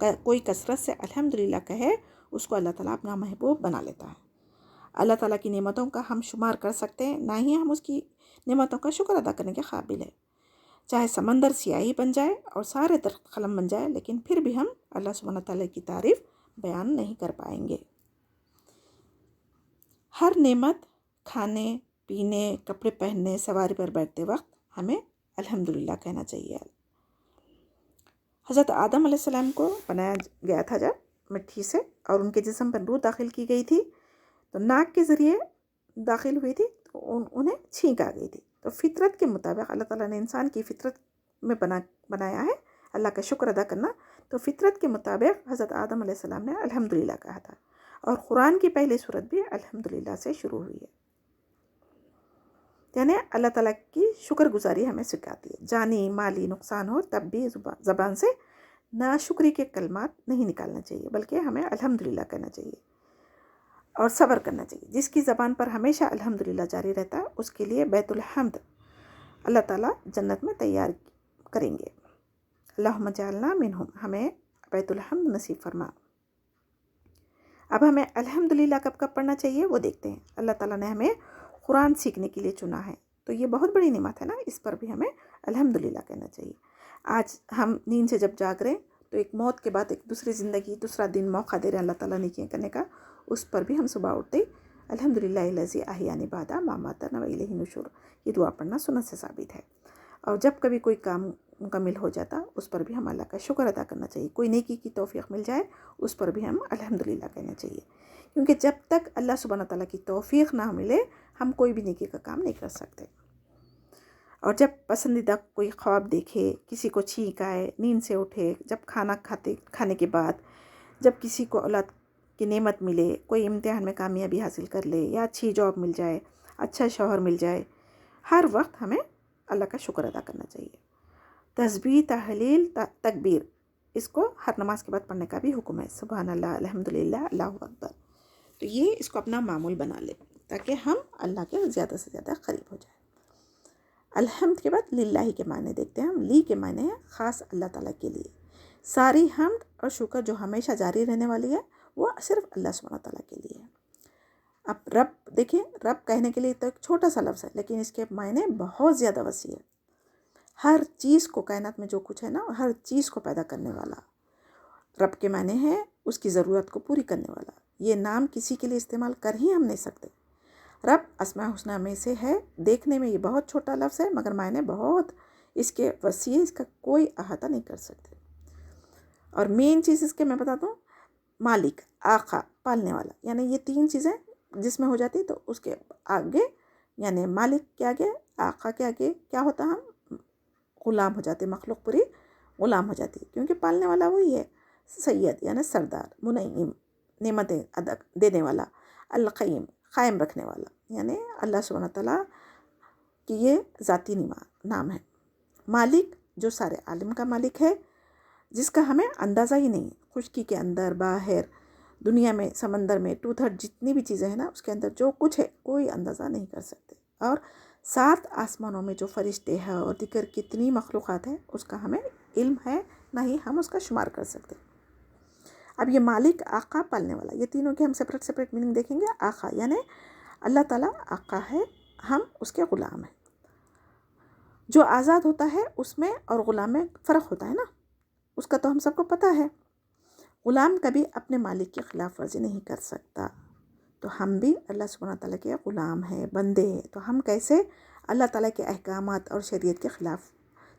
کوئی کثرت سے الحمدللہ کہے اس کو اللہ تعالیٰ اپنا محبوب بنا لیتا ہے۔ اللہ تعالیٰ کی نعمتوں کا ہم شمار کر سکتے ہیں، نہ ہی ہم اس کی نعمتوں کا شکر ادا کرنے کے قابل ہے۔ چاہے سمندر سیاہی بن جائے اور سارے درخت قلم بن جائے، لیکن پھر بھی ہم اللہ سبحانہ تعالیٰ کی تعریف بیان نہیں کر پائیں گے۔ ہر نعمت، کھانے پینے، کپڑے پہننے، سواری پر بیٹھتے وقت ہمیں الحمدللہ کہنا چاہیے۔ حضرت آدم علیہ السلام کو بنایا گیا تھا جب مٹی سے، اور ان کے جسم پر روح داخل کی گئی تھی تو ناک کے ذریعے داخل ہوئی تھی، تو انہیں چھینک آ گئی تھی۔ تو فطرت کے مطابق اللہ تعالیٰ نے انسان کی فطرت میں بنایا ہے اللہ کا شکر ادا کرنا، تو فطرت کے مطابق حضرت آدم علیہ السلام نے الحمدللہ کہا تھا، اور قرآن کی پہلی سورت بھی الحمدللہ سے شروع ہوئی ہے۔ یعنی اللہ تعالیٰ کی شکر گزاری ہمیں سکھاتی ہے۔ جانی مالی نقصان ہو تب بھی زبان سے ناشکری کے کلمات نہیں نکالنا چاہیے، بلکہ ہمیں الحمدللہ کہنا چاہیے اور صبر کرنا چاہیے۔ جس کی زبان پر ہمیشہ الحمدللہ جاری رہتا ہے اس کے لیے بیت الحمد اللہ تعالیٰ جنت میں تیار کریں گے۔ اللہم جعلنا منہم، ہمیں بیت الحمد نصیب فرما۔ اب ہمیں الحمدللہ کب کب پڑھنا چاہیے وہ دیکھتے ہیں۔ اللہ تعالیٰ نے ہمیں قرآن سیکھنے کے لیے چنا ہے، تو یہ بہت بڑی نعمت ہے نا، اس پر بھی ہمیں الحمدللہ کہنا چاہیے۔ آج ہم نیند سے جب جاگ رہے ہیں تو ایک موت کے بعد ایک دوسری زندگی، دوسرا دن موقع دے رہے ہیں اللہ تعالیٰ نے کیا کرنے کا، اس پر بھی ہم صبح اٹھتے الحمدللہ الذی احیانی بعد ما اماتنا والیہ النشور، یہ دعا پڑھنا سنت سے ثابت ہے۔ اور جب کبھی کوئی کام مکمل ہو جاتا اس پر بھی ہم اللہ کا شکر ادا کرنا چاہیے۔ کوئی نیکی کی توفیق مل جائے اس پر بھی ہم الحمدللہ کہنا چاہیے، کیونکہ جب تک اللہ سبحانہ تعالیٰ کی توفیق نہ ملے ہم کوئی بھی نیکی کا کام نہیں کر سکتے۔ اور جب پسندیدہ کوئی خواب دیکھے، کسی کو چھینک آئے، نیند سے اٹھے، جب کھانے کے بعد، جب کسی کو اولاد کی نعمت ملے، کوئی امتحان میں کامیابی حاصل کر لے، یا اچھی جاب مل جائے، اچھا شوہر مل جائے، ہر وقت ہمیں اللہ کا شکر ادا کرنا چاہیے۔ تسبیح، تحلیل، تکبیر، اس کو ہر نماز کے بعد پڑھنے کا بھی حکم ہے۔ سبحان اللہ، الحمدللہ، اللہ اکبر۔ تو یہ اس کو اپنا معمول بنا لے تاکہ ہم اللہ کے زیادہ سے زیادہ قریب ہو جائیں۔ الحمد کے بعد للہ کے معنی دیکھتے ہیں ہم۔ لی کے معنی ہے خاص اللہ تعالیٰ کے لیے۔ ساری حمد اور شکر جو ہمیشہ جاری رہنے والی ہے وہ صرف اللہ سبحانہ تعالیٰ کے لیے ہے۔ اب رب دیکھیں، رب کہنے کے لیے تو ایک چھوٹا سا لفظ ہے، لیکن اس کے معنی بہت زیادہ وسیع ہے۔ ہر چیز کو، کائنات میں جو کچھ ہے نا، ہر چیز کو پیدا کرنے والا رب کے معنی ہے اس کی ضرورت کو پوری کرنے والا۔ یہ نام کسی کے لیے استعمال کر ہی ہم نہیں سکتے۔ رب اسماء الحسنیٰ میں سے ہے، دیکھنے میں یہ بہت چھوٹا لفظ ہے مگر معنی بہت اس کے وسیع، اس کا کوئی احاطہ نہیں کر سکتے۔ اور مین چیز اس کے میں بتاتا ہوں، مالک، آقا، پالنے والا، یعنی یہ تین چیزیں جس میں ہو جاتی تو اس کے آگے، یعنی مالک کے آگے، آقا کے آگے کیا ہوتا، ہم غلام ہو جاتے، مخلوق پوری غلام ہو جاتی، کیونکہ پالنے والا وہی ہے۔ سید یعنی سردار، منعم نعمتیں دینے والا، القیم قائم رکھنے والا، یعنی اللہ سبحانہ تعالیٰ کی یہ ذاتی نام ہے۔ مالک جو سارے عالم کا مالک ہے، جس کا ہمیں اندازہ ہی نہیں ہے، خشکی کے اندر، باہر، دنیا میں، سمندر میں، 2/3 جتنی بھی چیزیں ہیں نا اس کے اندر جو کچھ ہے کوئی اندازہ نہیں کر سکتے۔ اور 7 آسمانوں میں جو فرشتے ہیں اور دیگر کتنی مخلوقات ہیں اس کا ہمیں علم ہے، نہ ہی ہم اس کا شمار کر سکتے۔ اب یہ مالک، آقا، پالنے والا، یہ تینوں کے ہم سپریٹ میننگ دیکھیں گے۔ آقا یعنی اللہ تعالیٰ آقا ہے، ہم اس کے غلام ہیں۔ جو آزاد ہوتا ہے اس میں اور غلام میں فرق ہوتا ہے نا، اس کا تو ہم سب کو پتہ ہے۔ غلام کبھی اپنے مالک کی خلاف ورزی نہیں کر سکتا، تو ہم بھی اللہ سبحانہ تعالیٰ کے غلام ہیں، بندے ہیں، تو ہم کیسے اللہ تعالیٰ کے احکامات اور شریعت کے خلاف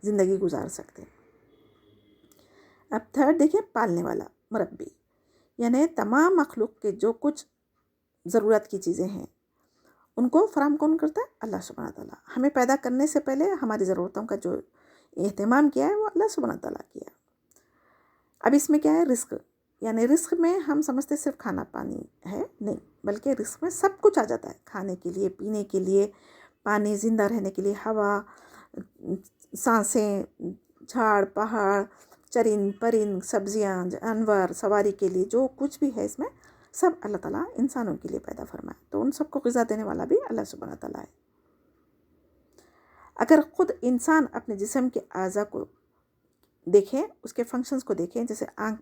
زندگی گزار سکتے ہیں۔ اب تھرڈ دیکھیں، پالنے والا، مربی، یعنی تمام مخلوق کے جو کچھ ضرورت کی چیزیں ہیں ان کو فراہم کون کرتا ہے؟ اللہ سبحانہ تعالیٰ۔ ہمیں پیدا کرنے سے پہلے ہماری ضرورتوں کا جو اہتمام کیا ہے وہ اللہ سبحانہ تعالیٰ کیا۔ اب اس میں کیا ہے؟ رزق، یعنی رزق میں ہم سمجھتے صرف کھانا پانی ہے، نہیں، بلکہ رزق میں سب کچھ آ جاتا ہے، کھانے کے لیے، پینے کے لیے، پانی، زندہ رہنے کے لیے ہوا، سانسیں، جھاڑ، پہاڑ، چرند پرند، سبزیاں، جانور، سواری کے لیے جو کچھ بھی ہے اس میں سب اللہ تعالیٰ انسانوں کے لیے پیدا فرمائے، تو ان سب کو غذا دینے والا بھی اللہ سبحانہ تعالیٰ ہے۔ اگر خود انسان اپنے جسم کے اعضاء کو دیکھیں، اس کے فنکشنز کو دیکھیں، جیسے آنکھ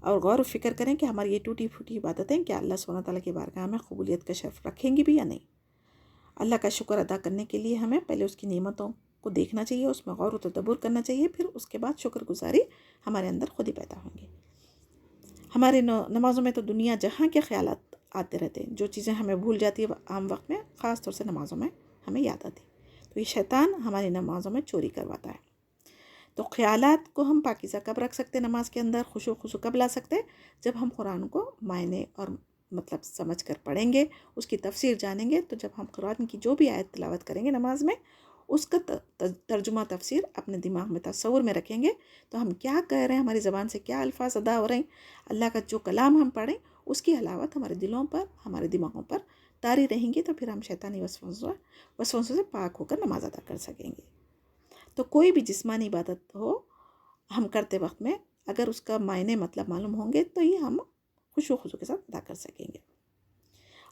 اور غور و فکر کریں کہ ہماری یہ ٹوٹی پھوٹی عبادتیں کیا اللہ سبحانہ تعالیٰ کی بارگاہ میں قبولیت کا شرف رکھیں گی بھی یا نہیں۔ اللہ کا شکر ادا کرنے کے لیے ہمیں پہلے اس کی نعمتوں کو دیکھنا چاہیے، اس میں غور و تدبر کرنا چاہیے، پھر اس کے بعد شکر گزاری ہمارے اندر خود ہی پیدا ہوں گی۔ ہمارے نمازوں میں تو دنیا جہاں کے خیالات آتے رہتے ہیں، جو چیزیں ہمیں بھول جاتی ہے عام وقت میں، خاص طور سے نمازوں میں ہمیں یاد آتی، تو یہ شیطان ہماری نمازوں میں چوری کرواتا ہے۔ تو خیالات کو ہم پاکیزہ کب رکھ سکتے نماز کے اندر، خشوع خضوع کب لا سکتے؟ جب ہم قرآن کو معنی اور مطلب سمجھ کر پڑھیں گے، اس کی تفسیر جانیں گے، تو جب ہم قرآن کی جو بھی آیت تلاوت کریں گے نماز میں، اس کا ترجمہ تفسیر اپنے دماغ میں تصور میں رکھیں گے، تو ہم کیا کہہ رہے ہیں، ہماری زبان سے کیا الفاظ ادا ہو رہے ہیں، اللہ کا جو کلام ہم پڑھیں اس کی حلاوت ہمارے دلوں پر، ہمارے دماغوں پر طاری رہیں گی، تو پھر ہم شیطانی وسوسوں سے پاک ہو کر نماز ادا کر سکیں گے۔ تو کوئی بھی جسمانی عبادت ہو ہم کرتے وقت میں اگر اس کا معنی مطلب معلوم ہوں گے تو یہ ہم خشوع خضوع کے ساتھ ادا کر سکیں گے۔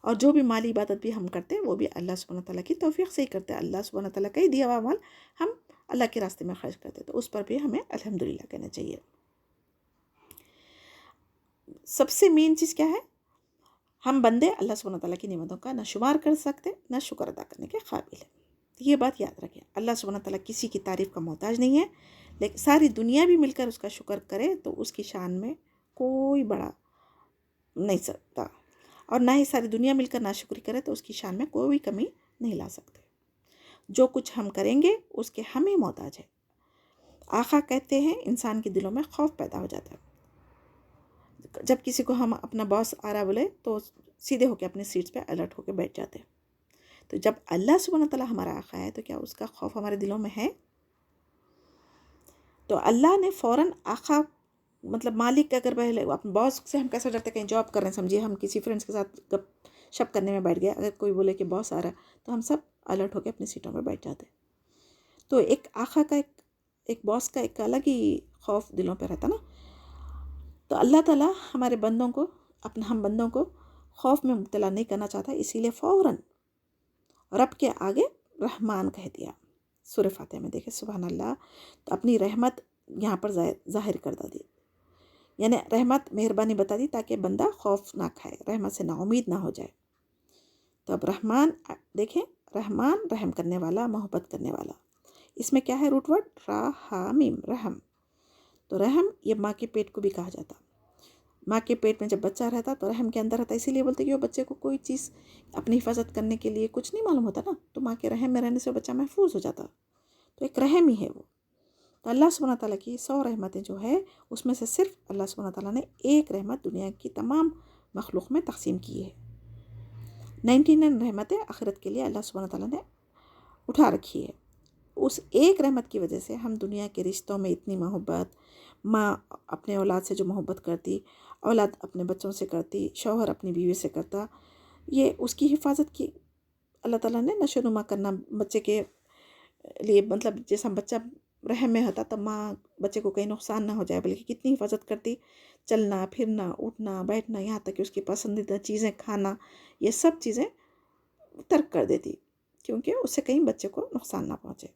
اور جو بھی مالی عبادت بھی ہم کرتے ہیں وہ بھی اللہ سبحانہ تعالیٰ کی توفیق سے ہی کرتے ہیں، اللہ سبحانہ تعالیٰ کا ہی دیا ہوا مال ہم اللہ کے راستے میں خرچ کرتے ہیں، تو اس پر بھی ہمیں الحمدللہ کہنا چاہیے۔ سب سے مین چیز کیا ہے؟ ہم بندے اللہ سبحانہ تعالیٰ کی نعمتوں کا نہ شمار کر سکتے نہ شکر ادا کرنے کے قابل ہیں۔ یہ بات یاد رکھیں، اللہ سبحانہ تعالیٰ کسی کی تعریف کا محتاج نہیں ہے، لیکن ساری دنیا بھی مل کر اس کا شکر کرے تو اس کی شان میں کوئی بڑا نہیں سکتا، اور نہ ہی ساری دنیا مل کر ناشکری کرے تو اس کی شان میں کوئی کمی نہیں لا سکتے۔ جو کچھ ہم کریں گے اس کے ہم ہی محتاج ہے۔ آقا کہتے ہیں انسان کے دلوں میں خوف پیدا ہو جاتا ہے، جب کسی کو ہم اپنا باس آ رہا بولے تو سیدھے ہو کے اپنے سیٹس پہ الرٹ ہو کے بیٹھ جاتے ہیں۔ تو جب اللہ سبحانہ تعالیٰ ہمارا آقا ہے تو کیا اس کا خوف ہمارے دلوں میں ہے؟ تو اللہ نے فوراً آقا مطلب مالک اگر پہلے اپنے باس سے ہم کیسے ڈرتے، کہیں جاب کر رہے ہیں، سمجھیے ہم کسی فرینڈس کے ساتھ گپ شپ کرنے میں بیٹھ گئے، اگر کوئی بولے کہ باس آ رہا ہے تو ہم سب الرٹ ہو کے اپنی سیٹوں میں بیٹھ جاتے ہیں۔ تو ایک آقا کا ایک باس کا ایک الگ ہی خوف دلوں پہ رہتا نا۔ تو اللہ تعالیٰ ہمارے بندوں کو ہم بندوں کو خوف میں مبتلا نہیں کرنا چاہتا، اسی لیے فوراً رب کے آگے رحمان کہہ دیا۔ سورہ فاتحہ میں دیکھیں سبحان اللہ، تو اپنی رحمت یہاں پر ظاہر کر دی، یعنی رحمت مہربانی بتا دی تاکہ بندہ خوف نہ کھائے، رحمت سے نا امید نہ ہو جائے۔ تو اب رحمان دیکھیں، رحمان رحم کرنے والا، محبت کرنے والا، اس میں کیا ہے روٹ ورڈ؟ را ہا میم، رحم۔ تو رحم یہ ماں کے پیٹ کو بھی کہا جاتا، ماں کے پیٹ میں جب بچہ رہتا تو رحم کے اندر رہتا، اسی لیے بولتے کہ وہ بچے کو کوئی چیز اپنی حفاظت کرنے کے لیے کچھ نہیں معلوم ہوتا نا، تو ماں کے رحم میں رہنے سے بچہ محفوظ ہو جاتا، تو ایک رحم ہی ہے وہ۔ تو اللہ سبحانہ تعالیٰ کی 100 رحمتیں جو ہے اس میں سے صرف اللہ سبحانہ تعالیٰ نے ایک رحمت دنیا کی تمام مخلوق میں تقسیم کی ہے، 99 رحمتیں آخرت کے لیے اللہ سبحانہ تعالیٰ نے اٹھا رکھی ہے۔ اس ایک رحمت کی وجہ سے ہم دنیا کے رشتوں میں اتنی محبت، ماں اپنے اولاد سے جو محبت کرتی، اولاد اپنے بچوں سے کرتی، شوہر اپنی بیوی سے کرتا، یہ اس کی حفاظت کی اللہ تعالیٰ نے نشو نما کرنا بچے کے لیے، مطلب جیسا بچہ رحم میں ہوتا تب ماں بچے کو کہیں نقصان نہ ہو جائے بلکہ کتنی حفاظت کرتی، چلنا پھرنا اٹھنا بیٹھنا، یہاں تک کہ اس کی پسندیدہ چیزیں کھانا، یہ سب چیزیں ترک کر دیتی کیونکہ اس سے کہیں بچے کو نقصان نہ پہنچے۔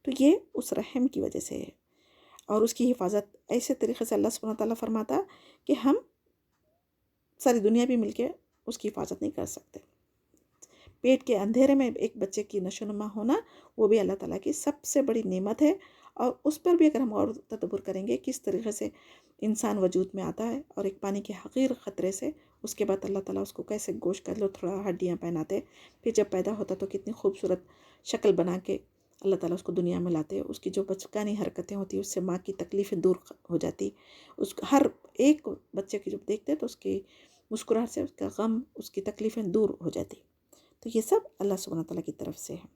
تو یہ اس رحم کی وجہ سے ہے، اور اس کی حفاظت ایسے طریقے سے اللہ سبحانہ تعالیٰ فرماتا کہ ہم ساری دنیا بھی مل کے اس کی حفاظت نہیں کر سکتے۔ پیٹ کے اندھیرے میں ایک بچے کی نشو نما ہونا وہ بھی اللہ تعالیٰ کی سب سے بڑی نعمت ہے، اور اس پر بھی اگر ہم اور تدبر کریں گے کس طریقے سے انسان وجود میں آتا ہے، اور ایک پانی کے حقیر خطرے سے اس کے بعد اللہ تعالیٰ اس کو کیسے گوشت کا تھوڑا ہڈیاں پہناتے، پھر جب پیدا ہوتا تو کتنی خوبصورت شکل بنا کے اللہ تعالیٰ اس کو دنیا میں لاتے، اس کی جو بچکانی حرکتیں ہوتی اس سے ماں کی تکلیفیں دور ہو جاتی، اس ہر ایک بچے کی جب دیکھتے تو اس کی مسکراہٹ سے اس کا غم، اس کی تکلیفیں دور ہو جاتی۔ تو یہ سب اللہ سبحانہ تعالیٰ کی طرف سے ہے۔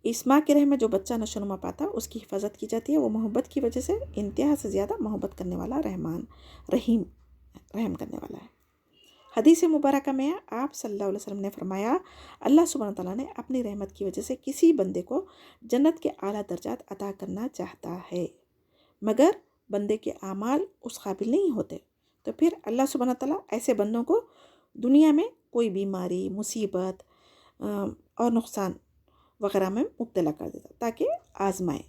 اس ماں کے رحم میں جو بچہ نشو نما پاتا اس کی حفاظت کی جاتی ہے، وہ محبت کی وجہ سے انتہا سے زیادہ محبت کرنے والا رحمان رحیم رحم کرنے والا ہے۔ حدیث مبارکہ میں آپ صلی اللہ علیہ وسلم نے فرمایا، اللہ سبحانہ تعالیٰ نے اپنی رحمت کی وجہ سے کسی بندے کو جنت کے اعلیٰ درجات عطا کرنا چاہتا ہے، مگر بندے کے اعمال اس قابل نہیں ہوتے، تو پھر اللہ سبحانہ تعالیٰ ایسے بندوں کو دنیا میں کوئی بیماری، مصیبت اور نقصان وغیرہ میں مبتلا کر دیتا تاکہ آزمائے،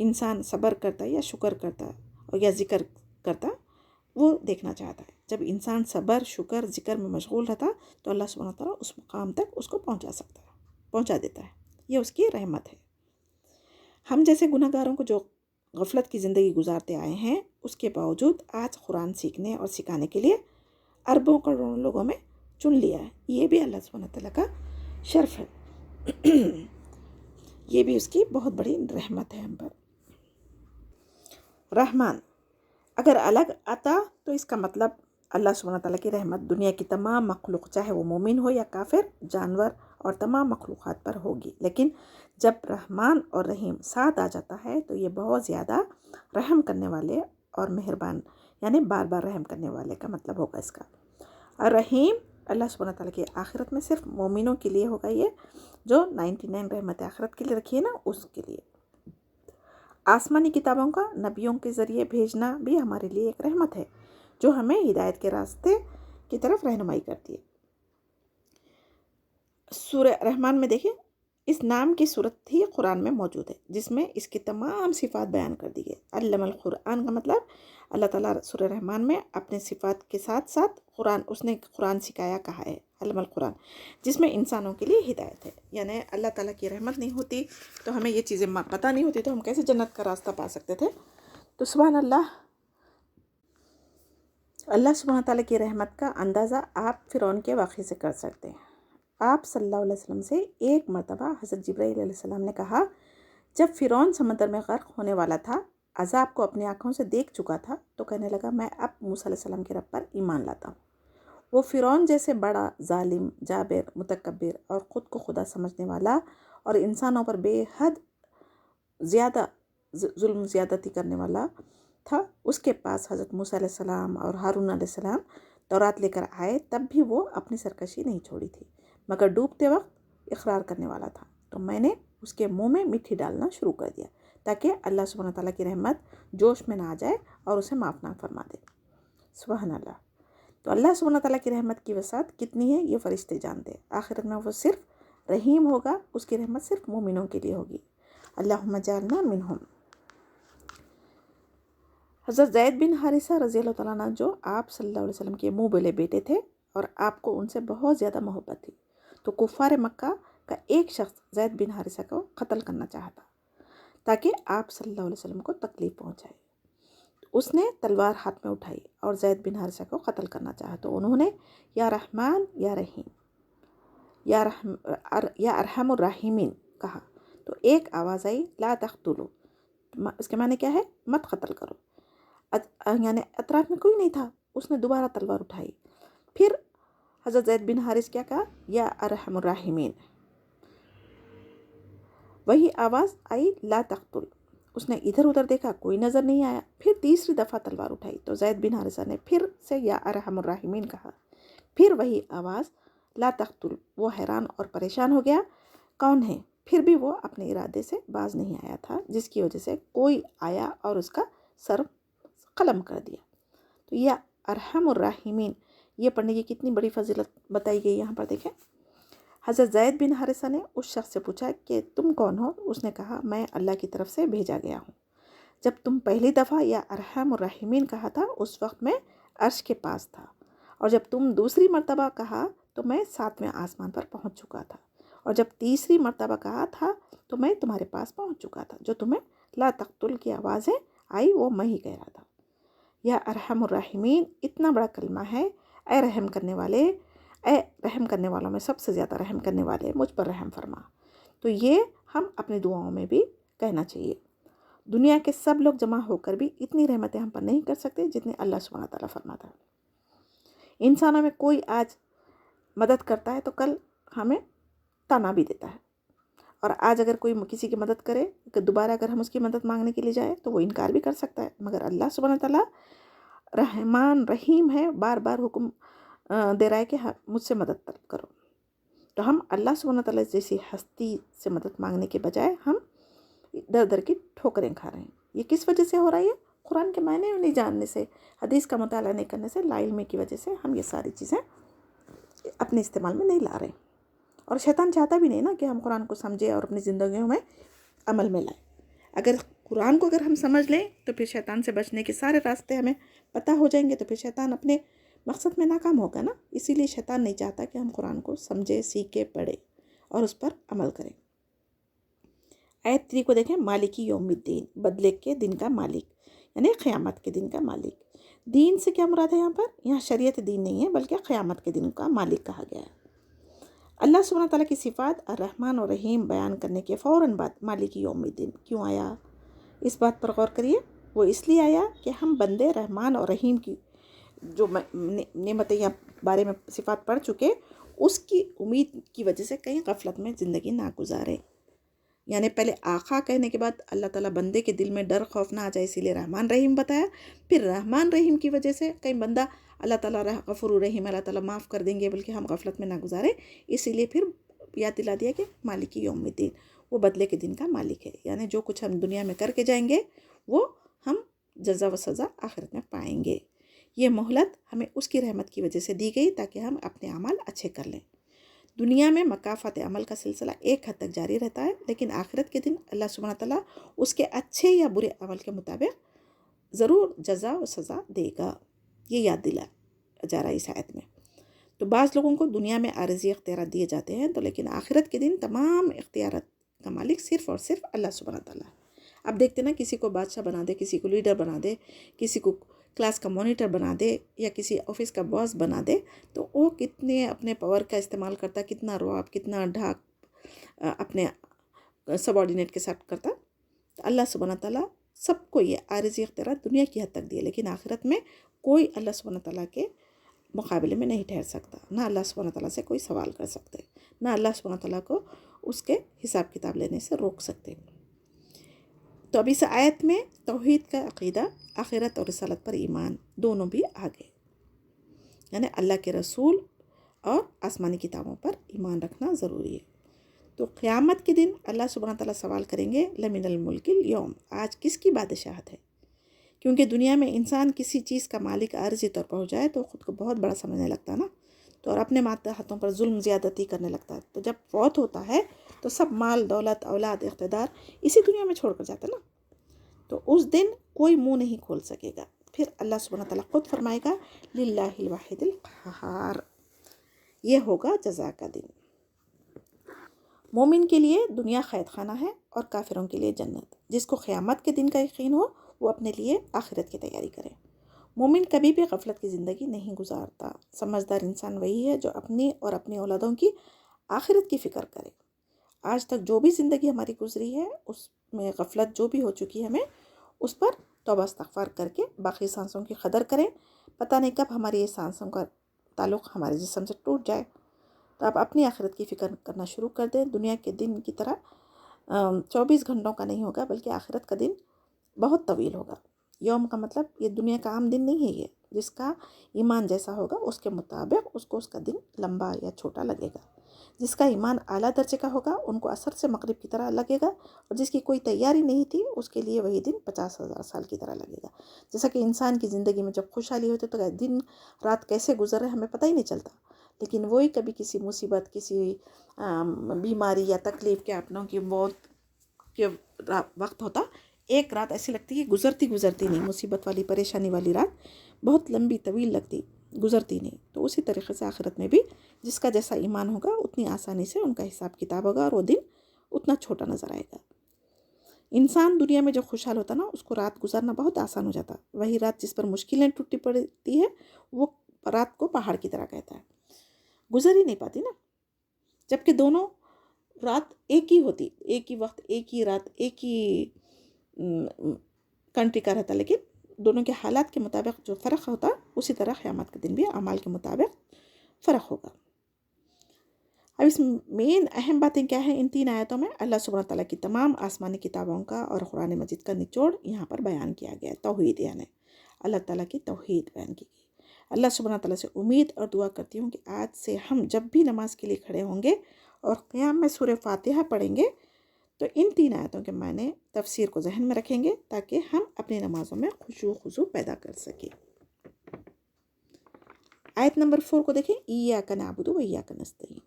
انسان صبر کرتا یا شکر کرتا اور یا ذکر کرتا وہ دیکھنا چاہتا ہے۔ جب انسان صبر، شکر، ذکر میں مشغول رہتا تو اللہ سبحانہ تعالیٰ اس مقام تک اس کو پہنچا دیتا ہے۔ یہ اس کی رحمت ہے۔ ہم جیسے گناہ گاروں کو جو غفلت کی زندگی گزارتے آئے ہیں، اس کے باوجود آج قرآن سیکھنے اور سکھانے کے لیے اربوں کروڑوں لوگوں میں چن لیا ہے۔ یہ بھی اللہ سبحانہ تعالیٰ کا شرف ہے، یہ بھی اس کی بہت بڑی رحمت ہے ہم پر۔ رحمان اگر الگ آتا تو اس کا مطلب اللہ سبحانہ تعالیٰ کی رحمت دنیا کی تمام مخلوق، چاہے وہ مومن ہو یا کافر، جانور اور تمام مخلوقات پر ہوگی۔ لیکن جب رحمان اور رحیم ساتھ آ جاتا ہے تو یہ بہت زیادہ رحم کرنے والے اور مہربان، یعنی بار بار رحم کرنے والے کا مطلب ہوگا اس کا۔ اور رحیم اللہ سبحانہ تعالیٰ کی آخرت میں صرف مومنوں کے لیے ہوگا، یہ جو 99 رحمت آخرت کے لیے رکھی ہے نا، اس کے لیے۔ آسمانی کتابوں کا نبیوں کے ذریعے بھیجنا بھی ہمارے لیے ایک رحمت ہے جو ہمیں ہدایت کے راستے کی طرف رہنمائی کرتی ہے۔ سورہ رحمان میں دیکھیں، اس نام کی صورت ہی قرآن میں موجود ہے جس میں اس کی تمام صفات بیان کر دی گئی۔ علم القرآن کا مطلب اللہ تعالیٰ سورہ رحمان میں اپنے صفات کے ساتھ ساتھ اس نے قرآن سکھایا کہا ہے، علم القرآن، جس میں انسانوں کے لیے ہدایت ہے۔ یعنی اللہ تعالیٰ کی رحمت نہیں ہوتی تو ہمیں یہ چیزیں پتہ نہیں ہوتی تو ہم کیسے جنت کا راستہ پا سکتے تھے؟ تو سبحان اللہ، اللہ سبحانہ تعالیٰ کی رحمت کا اندازہ آپ فرعون کے واقعے سے کر سکتے ہیں۔ آپ صلی اللہ علیہ وسلم سے ایک مرتبہ حضرت جبرائیل علیہ السلام نے کہا، جب فرعون سمندر میں غرق ہونے والا تھا، عذاب کو اپنی آنکھوں سے دیکھ چکا تھا، تو کہنے لگا میں اب موسیٰ علیہ السلام کے رب پر ایمان لاتا ہوں۔ وہ فرعون جیسے بڑا ظالم، جابر، متکبر اور خود کو خدا سمجھنے والا اور انسانوں پر بے حد زیادہ ظلم زیادتی کرنے والا تھا، اس کے پاس حضرت موسیٰ علیہ السلام اور ہارون علیہ السلام تورات لے کر آئے، تب بھی وہ اپنی سرکشی نہیں چھوڑی تھی، مگر ڈوبتے وقت اقرار کرنے والا تھا۔ تو میں نے اس کے منہ میں مٹی ڈالنا شروع کر دیا تاکہ اللہ سبحانہ تعالیٰ کی رحمت جوش میں نہ آ جائے اور اسے معاف نہ فرما دے۔ سبحان اللہ۔ تو اللہ سبحانہ تعالیٰ کی رحمت کی وسعت کتنی ہے یہ فرشتے جانتے ہیں۔ آخرت میں وہ صرف رحیم ہوگا، اس کی رحمت صرف مومنوں کے لیے ہوگی۔ اللہم جعلنا منہم۔ حضرت زید بن حارثہ رضی اللہ تعالیٰ عنہ جو آپ صلی اللہ علیہ وسلم کے منہ بولے بیٹے تھے اور آپ کو ان سے بہت زیادہ محبت تھی، تو کفار مکہ کا ایک شخص زید بن حارثہ کو قتل کرنا چاہتا تاکہ آپ صلی اللہ علیہ وسلم کو تکلیف پہنچائے۔ اس نے تلوار ہاتھ میں اٹھائی اور زید بن حارثہ کو قتل کرنا چاہا، تو انہوں نے یا رحمان یا رحیم یا ارحم الراحمین کہا، تو ایک آواز آئی لا تقتلوا، اس کے معنی کیا ہے؟ مت قتل کرو۔ یعنی اطراف میں کوئی نہیں تھا، اس نے دوبارہ تلوار اٹھائی، پھر حضرت زید بن حارث کیا کہا؟ یا ارحم الراحمین۔ وہی آواز آئی لا تقتل، اس نے ادھر ادھر دیکھا، کوئی نظر نہیں آیا، پھر تیسری دفعہ تلوار اٹھائی تو زید بن حارثہ نے پھر سے یا ارحم الراحمین کہا، پھر وہی آواز لا تقتل۔ وہ حیران اور پریشان ہو گیا، کون ہے؟ پھر بھی وہ اپنے ارادے سے باز نہیں آیا تھا، جس کی وجہ سے کوئی آیا اور اس کا سر قلم کر دیا۔ تو یا ارحم الراحمین یہ پڑھنے کی کتنی بڑی فضیلت بتائی گئی یہاں پر دیکھیں۔ حضرت زید بن حارثہ نے اس شخص سے پوچھا کہ تم کون ہو؟ اس نے کہا میں اللہ کی طرف سے بھیجا گیا ہوں۔ جب تم پہلی دفعہ یا ارحم الراحمین کہا تھا اس وقت میں عرش کے پاس تھا، اور جب تم دوسری مرتبہ کہا تو میں 7ویں آسمان پر پہنچ چکا تھا، اور جب تیسری مرتبہ کہا تھا تو میں تمہارے پاس پہنچ چکا تھا۔ جو تمہیں لا تقتل کی آوازیں آئی وہ میں ہی کہہ رہا تھا۔ یا ارحم الراحمین اتنا بڑا کلمہ ہے، اے رحم کرنے والے، اے رحم کرنے والوں میں سب سے زیادہ رحم کرنے والے، مجھ پر رحم فرما۔ تو یہ ہم اپنی دعاؤں میں بھی کہنا چاہیے۔ دنیا کے سب لوگ جمع ہو کر بھی اتنی رحمتیں ہم پر نہیں کر سکتے جتنی اللہ سبحانہ تعالیٰ فرماتا ہے۔ انسانوں میں کوئی آج مدد کرتا ہے تو کل ہمیں تانا بھی دیتا ہے، اور آج اگر کوئی کسی کی مدد کرے کہ دوبارہ اگر ہم اس کی مدد مانگنے کے لیے جائیں تو وہ انکار بھی کر سکتا ہے۔ مگر اللہ سبحانہ تعالیٰ رحمان رحیم ہے، بار بار حکم دے رہا ہے کہ مجھ سے مدد طلب کرو۔ تو ہم اللہ سبحانہ تعالیٰ جیسی ہستی سے مدد مانگنے کے بجائے ہم در در کی ٹھوکریں کھا رہے ہیں۔ یہ کس وجہ سے ہو رہا ہے؟ قرآن کے معنی نہیں جاننے سے، حدیث کا مطالعہ نہیں کرنے سے، لا علمی کی وجہ سے ہم یہ ساری چیزیں اپنے استعمال میں نہیں لا رہے ہیں۔ اور شیطان چاہتا بھی نہیں نا کہ ہم قرآن کو سمجھیں اور اپنی زندگیوں میں عمل میں لائیں۔ اگر قرآن کو اگر ہم سمجھ لیں تو پھر شیطان سے بچنے کے سارے راستے ہمیں پتہ ہو جائیں گے، تو پھر شیطان اپنے مقصد میں ناکام ہوگا نا. اسی لیے شیطان نہیں چاہتا کہ ہم قرآن کو سمجھے، سیکھے، پڑھے اور اس پر عمل کریں. آیت 3 کو دیکھیں، مالکی یوم الدین، بدلے کے دن کا مالک، یعنی قیامت کے دن کا مالک. دین سے کیا مراد ہے یہاں پر؟ یہاں شریعت دین نہیں ہے بلکہ قیامت کے دن کا مالک کہا گیا ہے. اللہ سبحانہ تعالیٰ کی صفات الرحمن اور رحیم بیان کرنے کے فوراً بعد مالکی یوم الدین کیوں آیا؟ اس بات پر غور کریے. وہ اس لیے آیا کہ ہم بندے رحمان اور رحیم کی جو نعمتیں یا بارے میں صفات پڑھ چکے، اس کی امید کی وجہ سے کہیں غفلت میں زندگی نہ گزارے. یعنی پہلے آقا کہنے کے بعد اللہ تعالیٰ بندے کے دل میں ڈر خوف نہ آ جائے، اسی لیے رحمان رحیم بتایا. پھر رحمان رحیم کی وجہ سے کہیں بندہ اللہ تعالیٰ غفور رحیم، اللہ تعالیٰ معاف کر دیں گے بلکہ ہم غفلت میں نہ گزارے، اسی لیے پھر یاد دلا دیا کہ مالکی یوم الدین، وہ بدلے کے دن کا مالک ہے. یعنی جو کچھ ہم دنیا میں کر کے جائیں گے وہ ہم جزا و سزا آخرت میں پائیں گے. یہ مہلت ہمیں اس کی رحمت کی وجہ سے دی گئی تاکہ ہم اپنے اعمال اچھے کر لیں. دنیا میں مکافات عمل کا سلسلہ ایک حد تک جاری رہتا ہے، لیکن آخرت کے دن اللہ سبحانہ تعالیٰ اس کے اچھے یا برے عمل کے مطابق ضرور جزا و سزا دے گا. یہ یاد دلا جا رہا ہے اس آیت میں. تو بعض لوگوں کو دنیا میں عارضی اختیارات دیے جاتے ہیں، تو لیکن آخرت کے دن تمام اختیارات کا مالک صرف اور صرف اللہ سبحانہ تعالیٰ. اب دیکھتے نا، کسی کو بادشاہ بنا دے، کسی کو لیڈر بنا دے، کسی کو کلاس کا مانیٹر بنا دے یا کسی آفس کا باس بنا دے، تو وہ کتنے اپنے پاور کا استعمال کرتا، کتنا رعب، کتنا ڈھاک اپنے سب آرڈینیٹ کے ساتھ کرتا. اللہ سبحانہ تعالیٰ سب کو یہ عارضی اختیارات دنیا کی حد تک دیے، لیکن آخرت میں کوئی اللہ سبحانہ تعالیٰ کے مقابلے میں نہیں ٹھہر سکتا. نہ اللہ سبحانہ تعالیٰ سے کوئی سوال کر سکتے، نہ اللہ سبحانہ تعالیٰ کو اس کے حساب کتاب لینے سے روک سکتے. تو اب اس آیت میں توحید کا عقیدہ، آخرت اور رسالت پر ایمان دونوں بھی آ گئے. یعنی اللہ کے رسول اور آسمانی کتابوں پر ایمان رکھنا ضروری ہے. تو قیامت کے دن اللہ سبحانہ تعالیٰ سوال کریں گے، لمن الملک اليوم، آج کس کی بادشاہت ہے؟ کیونکہ دنیا میں انسان کسی چیز کا مالک عارضی طور پر ہو جائے تو خود کو بہت بڑا سمجھنے لگتا ہے نا، تو اور اپنے ماتحتوں پر ظلم زیادتی کرنے لگتا ہے. تو جب فوت ہوتا ہے تو سب مال، دولت، اولاد، اقتدار اسی دنیا میں چھوڑ کر جاتا نا. تو اس دن کوئی منہ نہیں کھول سکے گا. پھر اللہ سبحانہ تعالیٰ خود فرمائے گا، للہ الواحد القہار، یہ ہوگا جزا کا دن. مومن کے لیے دنیا قید خانہ ہے اور کافروں کے لیے جنت. جس کو قیامت کے دن کا یقین ہو وہ اپنے لیے آخرت کی تیاری کرے. مومن کبھی بھی غفلت کی زندگی نہیں گزارتا. سمجھدار انسان وہی ہے جو اپنی اور اپنی اولادوں کی آخرت کی فکر کرے. آج تک جو بھی زندگی ہماری گزری ہے اس میں غفلت جو بھی ہو چکی ہے، ہمیں اس پر توبہ استغفار کر کے باقی سانسوں کی قدر کریں. پتہ نہیں کب ہماری یہ سانسوں کا تعلق ہمارے جسم سے ٹوٹ جائے. تو آپ اپنی آخرت کی فکر کرنا شروع کر دیں. دنیا کے دن کی طرح 24 گھنٹوں کا نہیں ہوگا، بلکہ آخرت کا دن بہت طویل ہوگا. یوم کا مطلب یہ دنیا کا عام دن نہیں ہے. یہ جس کا ایمان جیسا ہوگا اس کے مطابق اس کو اس کا دن لمبا یا چھوٹا لگے گا. جس کا ایمان اعلیٰ درجے کا ہوگا ان کو عصر سے مغرب کی طرح لگے گا، اور جس کی کوئی تیاری نہیں تھی اس کے لیے وہی دن 50,000 سال کی طرح لگے گا. جیسا کہ انسان کی زندگی میں جب خوشحالی ہوتی تو دن رات کیسے گزر رہے ہمیں پتہ ہی نہیں چلتا، لیکن وہی کبھی کسی مصیبت، کسی بیماری یا تکلیف کے اپنوں کی موت کے وقت ہوتا، ایک رات ایسی لگتی کہ گزرتی نہیں، مصیبت والی، پریشانی والی رات بہت لمبی طویل لگتی، گزرتی نہیں. تو اسی طریقے سے آخرت میں بھی جس کا جیسا ایمان ہوگا اتنی آسانی سے ان کا حساب کتاب ہوگا اور وہ دن اتنا چھوٹا نظر آئے گا. انسان دنیا میں جو خوشحال ہوتا نا اس کو رات گزارنا بہت آسان ہو جاتا. وہی رات جس پر مشکلیں ٹوٹی پڑتی ہے وہ رات کو پہاڑ کی طرح کہتا ہے، گزر ہی نہیں پاتی نا. جبکہ دونوں رات ایک ہی ہوتی، ایک ہی وقت، ایک ہی رات، ایک ہی کنٹری کا رہتا، لیکن دونوں کے حالات کے مطابق جو فرق ہوتا اسی طرح قیامت کے دن بھی اعمال کے مطابق فرق ہوگا. اب اس مین اہم باتیں کیا ہیں ان 3 آیتوں میں؟ اللہ سبحانہ تعالیٰ کی تمام آسمانی کتابوں کا اور قرآن مجید کا نچوڑ یہاں پر بیان کیا گیا ہے. توحید، یعنی اللہ تعالیٰ کی توحید بیان کی گئی. اللہ سبحانہ تعالیٰ سے امید اور دعا کرتی ہوں کہ آج سے ہم جب بھی نماز کے لیے کھڑے ہوں گے اور قیام میں سورہ فاتحہ پڑھیں گے تو ان 3 آیتوں کے معنی تفسیر کو ذہن میں رکھیں گے تاکہ ہم اپنی نمازوں میں خشوع و خضوع پیدا کر سکیں. آیت نمبر 4 کو دیکھیں، ایاک نعبد و ایاک نستعین.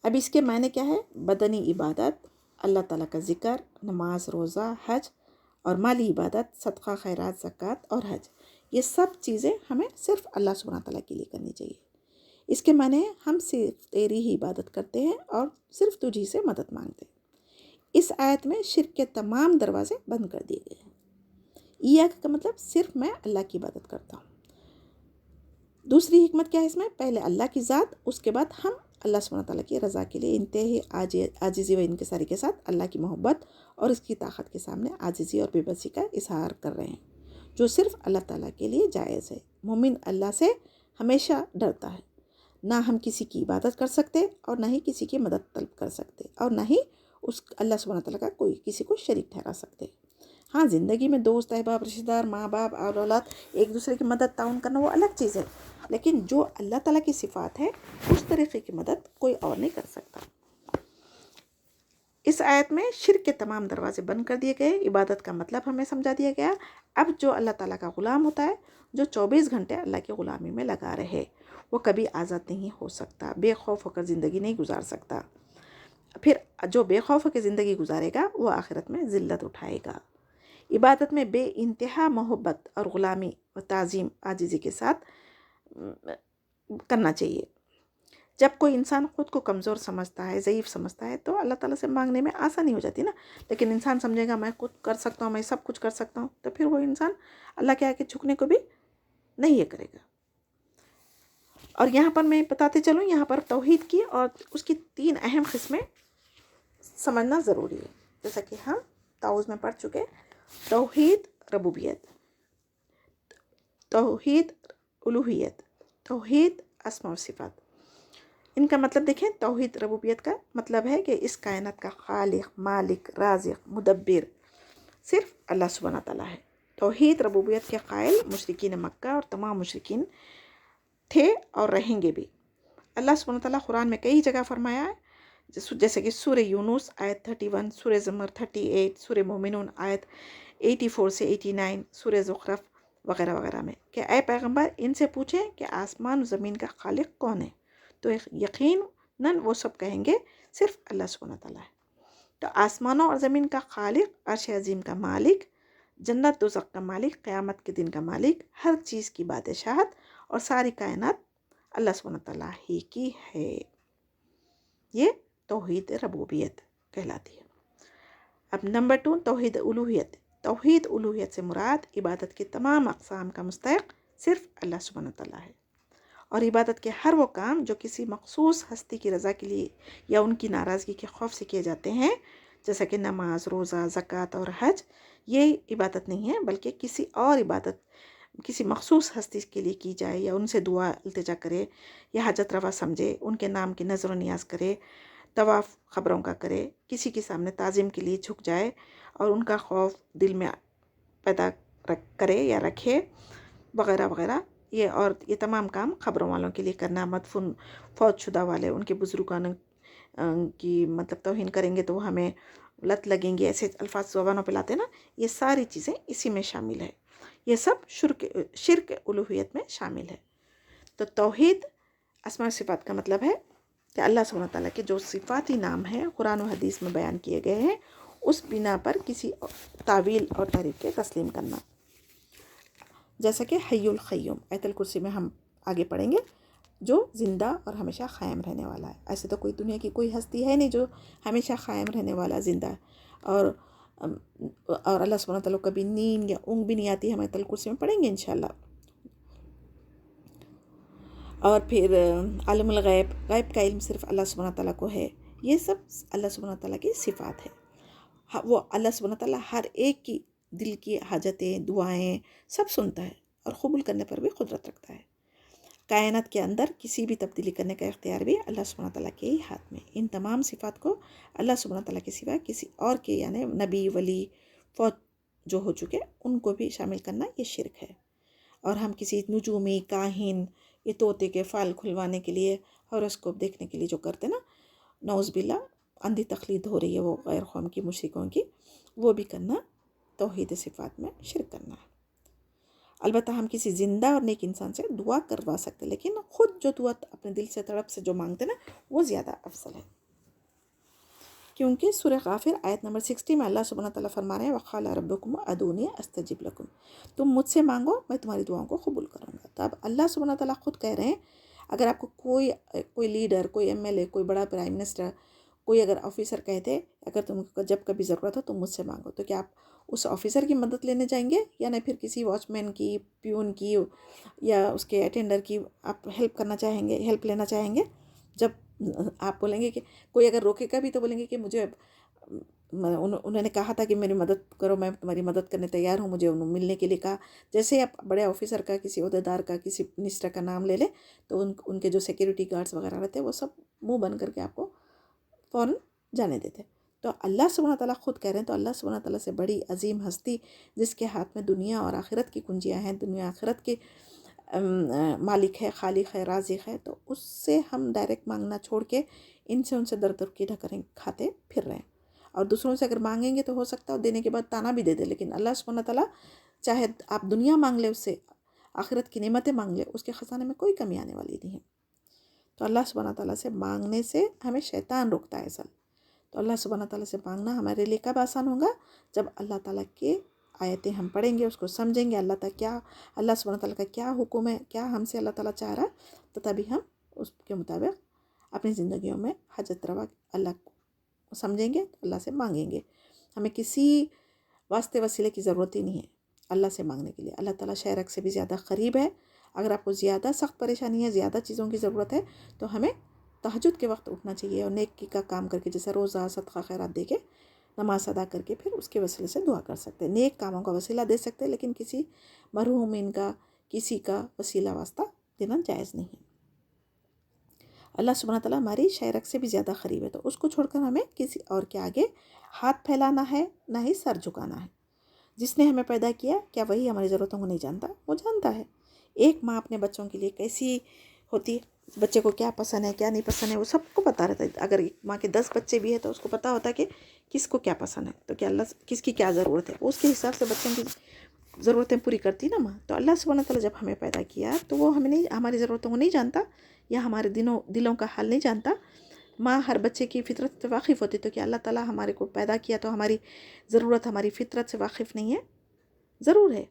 اب اس کے معنی کیا ہے؟ بدنی عبادت اللہ تعالیٰ کا ذکر، نماز، روزہ، حج اور مالی عبادت، صدقہ، خیرات، زکوٰۃ اور حج، یہ سب چیزیں ہمیں صرف اللہ سبحانہ تعالیٰ کے لیے کرنی چاہیے۔ اس کے معنی ہم صرف تیری ہی عبادت کرتے ہیں اور صرف تجھی سے مدد مانگتے ہیں۔ اس آیت میں شرک کے تمام دروازے بند کر دیے گئے ہیں۔ ایاک کا مطلب صرف میں اللہ کی عبادت کرتا ہوں۔ دوسری حکمت کیا ہے اس میں؟ پہلے اللہ کی ذات، اس کے بعد ہم اللہ سبحانہ تعالیٰ کی رضا کے لیے انتہائی عاجزی و انکساری کے ساتھ اللہ کی محبت اور اس کی طاقت کے سامنے عاجزی اور بے بسی کا اظہار کر رہے ہیں، جو صرف اللہ تعالیٰ کے لیے جائز ہے۔ مومن اللہ سے ہمیشہ ڈرتا ہے، نہ ہم کسی کی عبادت کر سکتے اور نہ ہی کسی کی مدد طلب کر سکتے اور نہ ہی اس اللہ سبحانہ تعالیٰ کا کوئی کسی کو شریک ٹھہرا سکتے۔ ہاں، زندگی میں دوست، احباب، رشتہ دار، ماں باپ اور اولاد ایک دوسرے کی مدد تعاون کرنا وہ الگ چیز ہے، لیکن جو اللہ تعالیٰ کی صفات ہے اس طریقے کی مدد کوئی اور نہیں کر سکتا۔ اس آیت میں شرک کے تمام دروازے بند کر دیے گئے، عبادت کا مطلب ہمیں سمجھا دیا گیا۔ اب جو اللہ تعالیٰ کا غلام ہوتا ہے، جو 24 گھنٹے اللہ کی غلامی میں لگا رہے، وہ کبھی آزاد نہیں ہو سکتا، بے خوف ہو کر زندگی نہیں گزار سکتا۔ پھر جو بے خوف ہو کے زندگی گزارے گا وہ آخرت میں ذلت اٹھائے گا۔ عبادت میں بے انتہا محبت اور غلامی و تعظیم عاجزی کے ساتھ کرنا چاہیے۔ جب کوئی انسان خود کو کمزور سمجھتا ہے، ضعیف سمجھتا ہے، تو اللہ تعالیٰ سے مانگنے میں آسانی ہو جاتی ہے نا۔ لیکن انسان سمجھے گا میں خود کر سکتا ہوں، میں سب کچھ کر سکتا ہوں، تو پھر وہ انسان اللہ کے آگے جھکنے کو بھی نہیں یہ کرے گا۔ اور یہاں پر میں بتاتے چلوں، یہاں پر توحید کی اور اس کی 3 اہم قسمیں سمجھنا ضروری ہے، جیسا کہ ہم تعوذ میں پڑھ چکے۔ توحید ربوبیت، توحید الوہیت، توحید اسماء و صفات۔ ان کا مطلب دیکھیں، توحید ربوبیت کا مطلب ہے کہ اس کائنات کا خالق، مالک، رازق، مدبر صرف اللہ سبحانہ تعالیٰ ہے۔ توحید ربوبیت کے قائل مشرکین مکہ اور تمام مشرکین تھے اور رہیں گے بھی۔ اللہ سبحانہ تعالیٰ قرآن میں کئی جگہ فرمایا ہے، جیسے کہ سورہ یونس آیت 31، سورہ زمر 38، سورہ مومنون آیت 84 سے 89، سورہ زخرف وغیرہ وغیرہ میں، کہ اے پیغمبر ان سے پوچھیں کہ آسمان و زمین کا خالق کون ہے، تو یقیناً وہ سب کہیں گے صرف اللہ سبحانہ تعالیٰ ہے۔ تو آسمانوں اور زمین کا خالق، عرش عظیم کا مالک، جنت دوزخ کا مالک، قیامت کے دن کا مالک، ہر چیز کی بادشاہت اور ساری کائنات اللہ سبحانہ تعالیٰ ہی کی ہے۔ یہ توحید ربوبیت کہلاتی ہے۔ اب نمبر 2، توحید الوہیت۔ توحید الوہیت سے مراد عبادت کے تمام اقسام کا مستحق صرف اللہ سبحانہ تعالیٰ ہے، اور عبادت کے ہر وہ کام جو کسی مخصوص ہستی کی رضا کے لیے یا ان کی ناراضگی کے خوف سے کیے جاتے ہیں، جیسا کہ نماز، روزہ، زکوٰۃ اور حج، یہ عبادت نہیں ہے، بلکہ کسی اور عبادت کسی مخصوص ہستی کے لیے کی جائے، یا ان سے دعا التجا کرے، یا حاجت روا سمجھے، ان کے نام کی نظر و نیاز کرے، طواف خبروں کا کرے، کسی کے سامنے تعظیم کے لیے جھک جائے اور ان کا خوف دل میں پیدا کرے یا رکھے، وغیرہ وغیرہ۔ یہ تمام کام خبروں والوں کے لیے کرنا، مدفون فوت شدہ والے ان کے بزرگان کی مطلب توہین کریں گے تو وہ ہمیں لت لگیں گے، ایسے الفاظ زبانوں پہ لاتے نا، یہ ساری چیزیں اسی میں شامل ہے۔ یہ سب شرک الوہیت میں شامل ہے۔ تو توحید اسماء و صفات کا مطلب ہے کہ اللہ سبحانہ تعالیٰ کے جو صفاتی نام ہیں قرآن و حدیث میں بیان کیے گئے ہیں، اس بنا پر کسی تعویل اور تحریف کے تسلیم کرنا، جیسا کہ حی القیوم آیت الکرسی میں ہم آگے پڑھیں گے، جو زندہ اور ہمیشہ قائم رہنے والا ہے۔ ایسے تو کوئی دنیا کی کوئی ہستی ہے نہیں جو ہمیشہ قائم رہنے والا زندہ ہے، اور اللہ سبحانہ تعالیٰ کبھی نیند یا اونگ بھی نہیں آتی، ہم آیت الکرسی میں پڑھیں گے انشاءاللہ۔ اور پھر عالم الغیب، غیب کا علم صرف اللہ سبحانہ تعالیٰ کو ہے۔ یہ سب اللہ سبحانہ تعالیٰ کی صفات ہے۔ وہ اللہ سبحانہ تعالیٰ ہر ایک کی دل کی حاجتیں، دعائیں سب سنتا ہے اور قبول کرنے پر بھی قدرت رکھتا ہے۔ کائنات کے اندر کسی بھی تبدیلی کرنے کا اختیار بھی اللہ سبحانہ تعالیٰ کے ہی ہاتھ میں۔ ان تمام صفات کو اللہ سبحانہ تعالیٰ کے سوا کسی اور کے، یعنی نبی، ولی، فوت جو ہو چکے، ان کو بھی شامل کرنا یہ شرک ہے۔ اور ہم کسی نجومی، کاہن، یہ طوطے کے فال کھلوانے کے لیے، ہاروسکوپ دیکھنے کے لیے جو کرتے نا، نعوذ باللہ اندھی تقلید ہو رہی ہے وہ غیر قوم کی، مشرکوں کی، وہ بھی کرنا توحید صفات میں شرک کرنا ہے۔ البتہ ہم کسی زندہ اور نیک انسان سے دعا کروا سکتے، لیکن خود جو دعا اپنے دل سے تڑپ سے جو مانگتے نا، وہ زیادہ افضل ہے۔ کیونکہ سورہ غافر آیت نمبر 60 میں اللہ سبحانہ تعالیٰ فرما رہے ہیں وقال ربکم ادعونی استجب لکم، تم مجھ سے مانگو میں تمہاری دعاؤں کو قبول کروں گا۔ تو اب اللہ سبحانہ تعالیٰ خود کہہ رہے ہیں اگر آپ کو کوئی لیڈر، کوئی ایم ایل اے، کوئی بڑا پرائم منسٹر، کوئی اگر آفیسر کہتے اگر تم کو جب کبھی ضرورت ہو تم مجھ سے مانگو، تو کیا آپ اس آفیسر کی مدد لینے جائیں گے یا نہیں پھر کسی واچ مین کی، پیون کی یا اس کے اٹینڈر کی آپ ہیلپ کرنا چاہیں گے، ہیلپ لینا چاہیں گے؟ جب آپ بولیں گے کہ کوئی اگر روکے گا بھی تو بولیں گے کہ مجھے انہوں نے کہا تھا کہ میری مدد کرو، میں تمہاری مدد کرنے تیار ہوں، مجھے انہوں ملنے کے لیے کہا۔ جیسے ہی آپ بڑے آفیسر کا، کسی عہدیدار کا، کسی منسٹر کا نام لے لیں تو ان کے جو سیکیورٹی گارڈز وغیرہ رہتے ہیں وہ سب منہ بند کر کے آپ کو فوراً جانے دیتے۔ تو اللہ سبحانہ تعالیٰ خود کہہ رہے ہیں، تو اللہ سبحانہ تعالیٰ سے بڑی عظیم ہستی جس کے ہاتھ میں دنیا اور آخرت کی کنجیاں ہیں، دنیا آخرت کے مالک ہے، خالق ہے، رازق ہے، تو اس سے ہم ڈائریکٹ مانگنا چھوڑ کے ان سے در در کی ڈھکریں کھاتے پھر رہے ہیں۔ اور دوسروں سے اگر مانگیں گے تو ہو سکتا ہے دینے کے بعد تانا بھی دے دے، لیکن اللہ سبحانہ تعالیٰ چاہے آپ دنیا مانگ لیں اس سے، آخرت کی نعمتیں مانگ لیں، اس کے خزانے میں کوئی کمی آنے والی نہیں ہے۔ تو اللہ سبحانہ تعالیٰ سے مانگنے سے ہمیں شیطان روکتا ہے اصل۔ تو اللہ سبحانہ تعالیٰ سے مانگنا ہمارے لیے کب آسان ہوگا؟ جب اللہ تعالیٰ کے آیتیں ہم پڑھیں گے، اس کو سمجھیں گے، اللہ سبحانہ تعالیٰ کا کیا حکم ہے، کیا ہم سے اللہ تعالیٰ چاہ رہا ہے، تو تبھی ہم اس کے مطابق اپنی زندگیوں میں حاجت روا اللہ کو سمجھیں گے، اللہ سے مانگیں گے۔ ہمیں کسی واسطے وسیلے کی ضرورت ہی نہیں ہے اللہ سے مانگنے کے لیے۔ اللہ تعالیٰ شہرک سے بھی زیادہ قریب ہے۔ اگر آپ کو زیادہ سخت پریشانی ہے، زیادہ چیزوں کی ضرورت ہے، تو ہمیں تہجد کے وقت اٹھنا چاہیے اور نیکی کا کام کر کے، جیسے روزہ، صدقہ خیرات دے کے، نماز ادا کر کے پھر اس کے وسیلے سے دعا کر سکتے ہیں، نیک کاموں کا وسیلہ دے سکتے ہیں، لیکن کسی مرحومین کا، کسی کا وسیلہ واسطہ دینا جائز نہیں ہے۔ اللہ سبحانہ تعالیٰ ہماری شہرک سے بھی زیادہ قریب ہے، تو اس کو چھوڑ کر ہمیں کسی اور کے آگے ہاتھ پھیلانا ہے، نہ ہی سر جھکانا ہے۔ جس نے ہمیں پیدا کیا، کیا وہی ہماری ضرورتوں کو نہیں جانتا؟ وہ جانتا ہے۔ ایک ماں اپنے بچوں کے لیے کیسی ہوتی ہے، بچے کو کیا پسند ہے، کیا نہیں پسند ہے، وہ سب کو پتہ رہتا ہے۔ اگر ایک ماں کے 10 بچے بھی ہیں تو اس کو پتہ ہوتا ہے کہ کس کو کیا پسند ہے، تو کیا اللہ کس کی کیا ضرورت ہے، اس کے حساب سے بچوں کی ضرورتیں پوری کرتی نا ماں۔ تو اللہ سبحانہ تعالیٰ جب ہمیں پیدا کیا تو وہ ہمیں نہیں، ہماری ضرورتوں کو نہیں جانتا یا ہمارے دلوں کا حال نہیں جانتا؟ ماں ہر بچے کی فطرت سے واقف ہوتی، تو کیا اللہ تعالیٰ ہمارے کو پیدا کیا تو ہماری ضرورت ہماری فطرت سے واقف نہیں ہے؟ ضرور ہے۔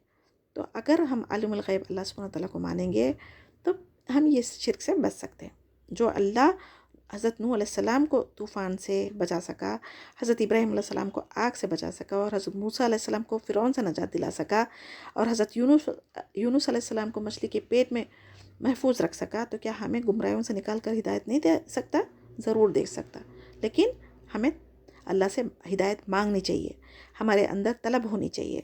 تو اگر ہم عالم الغیب اللہ سبحانہ تعالیٰ کو مانیں گے تو ہم یہ شرک سے بچ سکتے ہیں۔ جو اللہ حضرت نوح علیہ السلام کو طوفان سے بچا سکا، حضرت ابراہیم علیہ السلام کو آگ سے بچا سکا، اور حضرت موسیٰ علیہ السلام کو فرعون سے نجات دلا سکا، اور حضرت یونس علیہ السلام کو مچھلی کے پیٹ میں محفوظ رکھ سکا، تو کیا ہمیں گمراہیوں سے نکال کر ہدایت نہیں دے سکتا؟ ضرور دے سکتا، لیکن ہمیں اللہ سے ہدایت مانگنی چاہیے، ہمارے اندر طلب ہونی چاہیے۔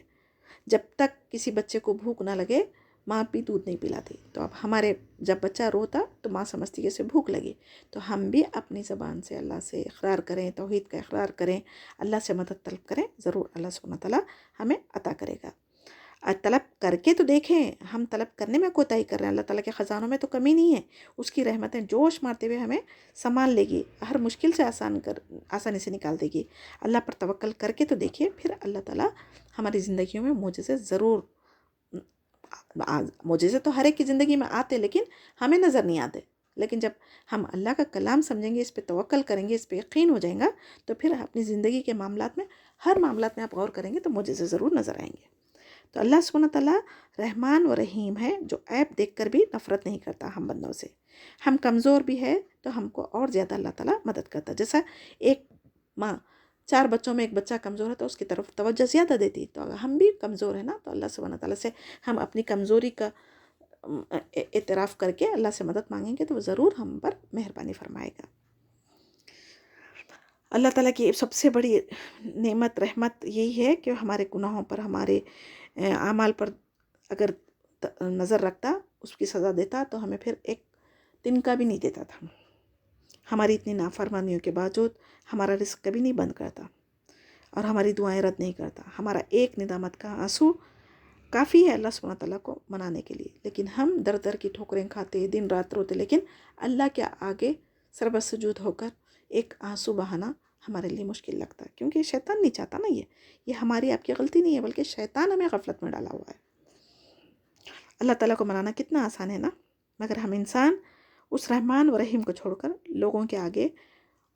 جب تک کسی بچے کو بھوک نہ لگے ماں بھی دودھ نہیں پلاتی۔ تو اب ہمارے جب بچہ روتا تو ماں سمجھتی کہ اسے بھوک لگی، تو ہم بھی اپنی زبان سے اللہ سے اقرار کریں، توحید کا اقرار کریں، اللہ سے مدد طلب کریں، ضرور اللہ سبحانہ تعالیٰ ہمیں عطا کرے گا۔ اور طلب کر کے تو دیکھیں، ہم طلب کرنے میں کوتاہی کر رہے ہیں، اللہ تعالیٰ کے خزانوں میں تو کمی نہیں ہے، اس کی رحمتیں جوش مارتے ہوئے ہمیں سنبھال لے گی، ہر مشکل سے آسانی سے نکال دے گی۔ اللہ پر توکل کر کے تو دیکھیے، پھر اللہ تعالیٰ ہماری زندگیوں میں معجزے ضرور، معجزے تو ہر ایک کی زندگی میں آتے لیکن ہمیں نظر نہیں آتے، لیکن جب ہم اللہ کا کلام سمجھیں گے، اس پہ توکل کریں گے، اس پہ یقین ہو جائیں گا، تو پھر اپنی زندگی کے معاملات میں، ہر معاملات میں آپ غور کریں گے تو معجزے ضرور نظر آئیں گے۔ تو اللہ سبحانہ تعالیٰ رحمان و رحیم ہے، جو عیب دیکھ کر بھی نفرت نہیں کرتا ہم بندوں سے۔ ہم کمزور بھی ہے تو ہم کو اور زیادہ اللہ تعالیٰ مدد کرتا، جیسا ایک ماں 4 بچوں میں ایک بچہ کمزور ہے تو اس کی طرف توجہ زیادہ دیتی، تو اگر ہم بھی کمزور ہیں نا، تو اللہ سبحانہ تعالیٰ سے ہم اپنی کمزوری کا اعتراف کر کے اللہ سے مدد مانگیں گے تو وہ ضرور ہم پر مہربانی فرمائے گا۔ اللہ تعالیٰ کی سب سے بڑی نعمت، رحمت یہی ہے کہ ہمارے گناہوں پر، ہمارے اعمال پر اگر نظر رکھتا، اس کی سزا دیتا، تو ہمیں پھر ایک دن کا بھی نہیں دیتا تھا۔ ہماری اتنی نافرمانیوں کے باوجود ہمارا رزق کبھی نہیں بند کرتا اور ہماری دعائیں رد نہیں کرتا۔ ہمارا ایک ندامت کا آنسو کافی ہے اللہ سبحانہ تعالیٰ کو منانے کے لیے، لیکن ہم در در کی ٹھوکریں کھاتے، دن رات روتے، لیکن اللہ کے آگے سر سجود ہو کر ایک آنسو بہانا ہمارے لیے مشکل لگتا ہے، کیونکہ شیطان نہیں چاہتا نا، یہ ہماری آپ کی غلطی نہیں ہے، بلکہ شیطان ہمیں غفلت میں ڈالا ہوا ہے۔ اللہ تعالیٰ کو منانا کتنا آسان ہے نا، مگر ہم انسان اس رحمان و رحیم کو چھوڑ کر لوگوں کے آگے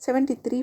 73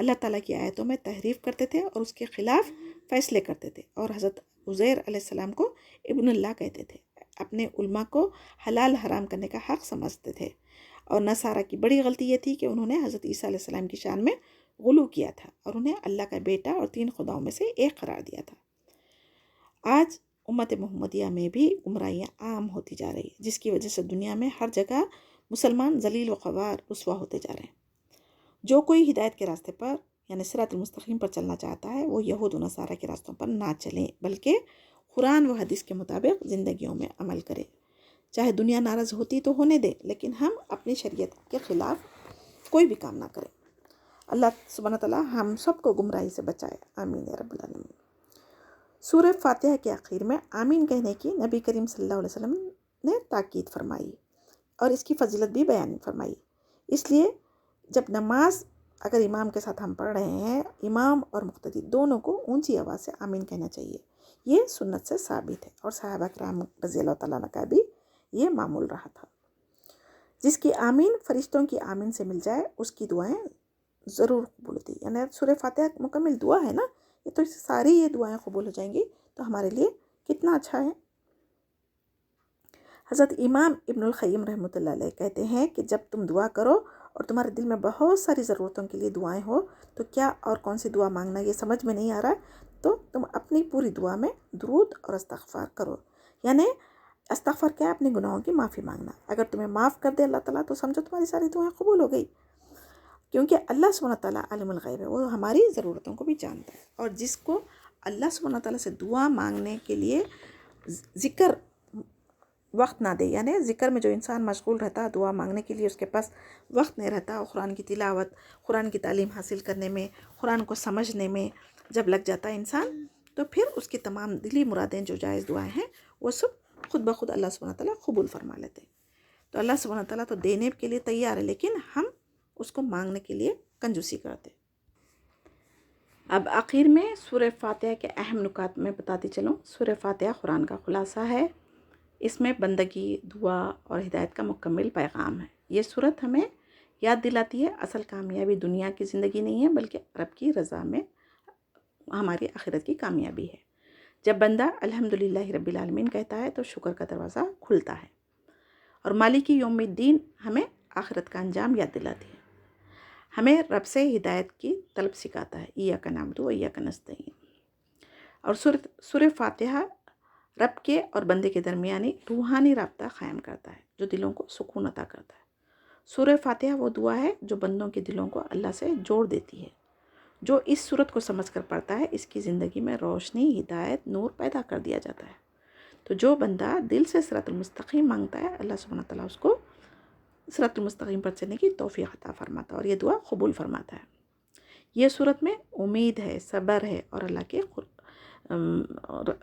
اللہ تعالیٰ کی آیتوں میں تحریف کرتے تھے اور اس کے خلاف فیصلے کرتے تھے، اور حضرت عزیر علیہ السلام کو ابن اللہ کہتے تھے، اپنے علماء کو حلال حرام کرنے کا حق سمجھتے تھے۔ اور نصارہ کی بڑی غلطی یہ تھی کہ انہوں نے حضرت عیسیٰ علیہ السلام کی شان میں غلو کیا تھا اور انہیں اللہ کا بیٹا اور 3 خداؤں میں سے ایک قرار دیا تھا۔ آج امت محمدیہ میں بھی گمراہیاں عام ہوتی جا رہی ہے، جس کی وجہ سے دنیا میں ہر جگہ مسلمان ذلیل و خوار رسوا ہوتے جا رہے ہیں۔ جو کوئی ہدایت کے راستے پر یعنی صراط المستقیم پر چلنا چاہتا ہے وہ یہود و نصارہ کے راستوں پر نہ چلیں، بلکہ قرآن و حدیث کے مطابق زندگیوں میں عمل کرے۔ چاہے دنیا ناراض ہوتی تو ہونے دے، لیکن ہم اپنی شریعت کے خلاف کوئی بھی کام نہ کریں۔ اللہ سبحانہ تعالیٰ ہم سب کو گمراہی سے بچائے، آمین یا رب العالمین۔ سورہ فاتحہ کے آخر میں آمین کہنے کی نبی کریم صلی اللہ علیہ وسلم نے تاکید فرمائی اور اس کی فضیلت بھی بیان فرمائی۔ اس لیے جب نماز اگر امام کے ساتھ ہم پڑھ رہے ہیں، امام اور مقتدی دونوں کو اونچی آواز سے آمین کہنا چاہیے، یہ سنت سے ثابت ہے، اور صحابہ کرام رضی اللہ تعالیٰ عنہ کا بھی یہ معمول رہا تھا۔ جس کی آمین فرشتوں کی آمین سے مل جائے اس کی دعائیں ضرور قبول ہوتی ہیں۔ یعنی سورہ فاتحہ مکمل دعا ہے نا، یہ تو ساری یہ دعائیں قبول ہو جائیں گی، تو ہمارے لیے کتنا اچھا ہے۔ حضرت امام ابن القیم رحمۃ اللہ علیہ کہتے ہیں کہ جب تم دعا کرو اور تمہارے دل میں بہت ساری ضرورتوں کے لیے دعائیں ہو تو کیا اور کون سی دعا مانگنا یہ سمجھ میں نہیں آ رہا، تو تم اپنی پوری دعا میں درود اور استغفار کرو۔ یعنی استغفار کیا ہے؟ اپنے گناہوں کی معافی مانگنا۔ اگر تمہیں معاف کر دے اللہ تعالیٰ تو سمجھو تمہاری ساری دعائیں قبول ہو گئی، کیونکہ اللہ سبحانہ تعالیٰ عالم الغیب ہے، وہ ہماری ضرورتوں کو بھی جانتا ہے۔ اور جس کو اللہ سبحانہ تعالیٰ سے دعا مانگنے کے لیے ذکر وقت نہ دے، یعنی ذکر میں جو انسان مشغول رہتا دعا مانگنے کے لیے اس کے پاس وقت نہیں رہتا، اور قرآن کی تلاوت، قرآن کی تعلیم حاصل کرنے میں، قرآن کو سمجھنے میں جب لگ جاتا ہے انسان، تو پھر اس کی تمام دلی مرادیں جو جائز دعائیں ہیں وہ سب خود بخود اللہ سبحانہ تعالیٰ قبول فرما لیتے ہیں۔ تو اللہ سبحانہ تعالیٰ تو دینے کے لیے تیار ہے، لیکن ہم اس کو مانگنے کے لیے کنجوسی کرتے۔ اب آخر میں سورہ فاتحہ کے اہم نکات میں بتاتی چلوں۔ سورہ فاتحہ قرآن کا خلاصہ ہے، اس میں بندگی، دعا اور ہدایت کا مکمل پیغام ہے۔ یہ سورت ہمیں یاد دلاتی ہے اصل کامیابی دنیا کی زندگی نہیں ہے، بلکہ رب کی رضا میں ہماری آخرت کی کامیابی ہے۔ جب بندہ الحمدللہ رب العالمین کہتا ہے تو شکر کا دروازہ کھلتا ہے، اور مالک یوم الدین ہمیں آخرت کا انجام یاد دلاتی ہے، ہمیں رب سے ہدایت کی طلب سکھاتا ہے، ایاک نعبد و ایاک نستعین۔ اور سورہ فاتحہ رب کے اور بندے کے درمیانی روحانی رابطہ قائم کرتا ہے جو دلوں کو سکون عطا کرتا ہے۔ سورہ فاتحہ وہ دعا ہے جو بندوں کے دلوں کو اللہ سے جوڑ دیتی ہے۔ جو اس سورت کو سمجھ کر پڑھتا ہے اس کی زندگی میں روشنی، ہدایت، نور پیدا کر دیا جاتا ہے۔ تو جو بندہ دل سے صراط المستقیم مانگتا ہے اللہ سبحانہ تعالیٰ اس کو صراط المستقیم پر چلنے کی توفیق عطا فرماتا ہے اور یہ دعا قبول فرماتا ہے۔ یہ سورت میں امید ہے، صبر ہے، اور اللہ کے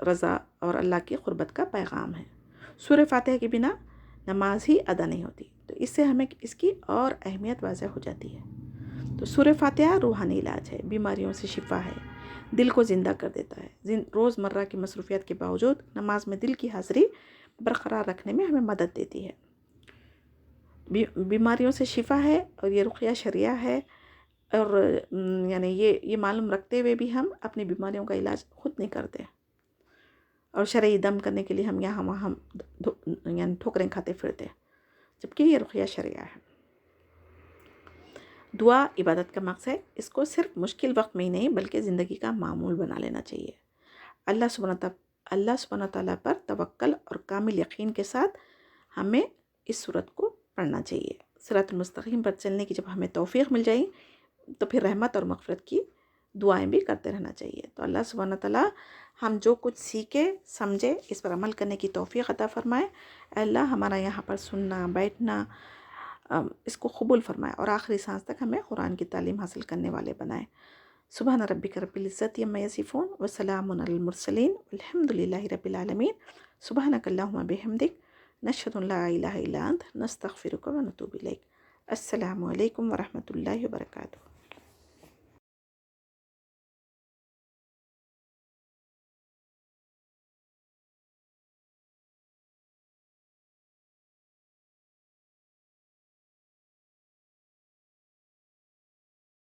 رضا اور اللہ کی قربت کا پیغام ہے۔ سورہ فاتحہ کے بنا نماز ہی ادا نہیں ہوتی، تو اس سے ہمیں اس کی اور اہمیت واضح ہو جاتی ہے۔ تو سورہ فاتحہ روحانی علاج ہے، بیماریوں سے شفا ہے، دل کو زندہ کر دیتا ہے۔ روز مرہ کی مصروفیات کے باوجود نماز میں دل کی حاضری برقرار رکھنے میں ہمیں مدد دیتی ہے۔ بیماریوں سے شفا ہے، اور یہ رقیہ شرعیہ ہے، اور یعنی یہ معلوم رکھتے ہوئے بھی ہم اپنی بیماریوں کا علاج خود نہیں کرتے، اور شرعی دم کرنے کے لیے ہم یہاں وہاں یعنی ٹھوکریں کھاتے پھرتے، جبکہ یہ رقیہ شرعیہ ہے۔ دعا عبادت کا مقصد ہے، اس کو صرف مشکل وقت میں ہی نہیں بلکہ زندگی کا معمول بنا لینا چاہیے۔ اللہ سبحانہ تعالیٰ پر توکل اور کامل یقین کے ساتھ ہمیں اس سورت کو پڑھنا چاہیے۔ صراط المستقیم پر چلنے کی جب ہمیں توفیق مل جائے تو پھر رحمت اور مغفرت کی دعائیں بھی کرتے رہنا چاہیے۔ تو اللہ سبحانہ تعالیٰ ہم جو کچھ سیکھے سمجھے اس پر عمل کرنے کی توفیق عطا فرمائے۔ اے اللہ ہمارا یہاں پر سننا بیٹھنا اس کو قبول فرمائے، اور آخری سانس تک ہمیں قرآن کی تعلیم حاصل کرنے والے بنائے۔ سبحان ربک رب العزت عما یصفون وسلام علی المرسلین والحمد للہ رب العالمین۔ سبحانک اللہم بحمدک نشہد ان لا الہ الا انت نستغفرک ونتوب الیک۔ السلام علیکم ورحمۃ اللہ وبرکاتہ۔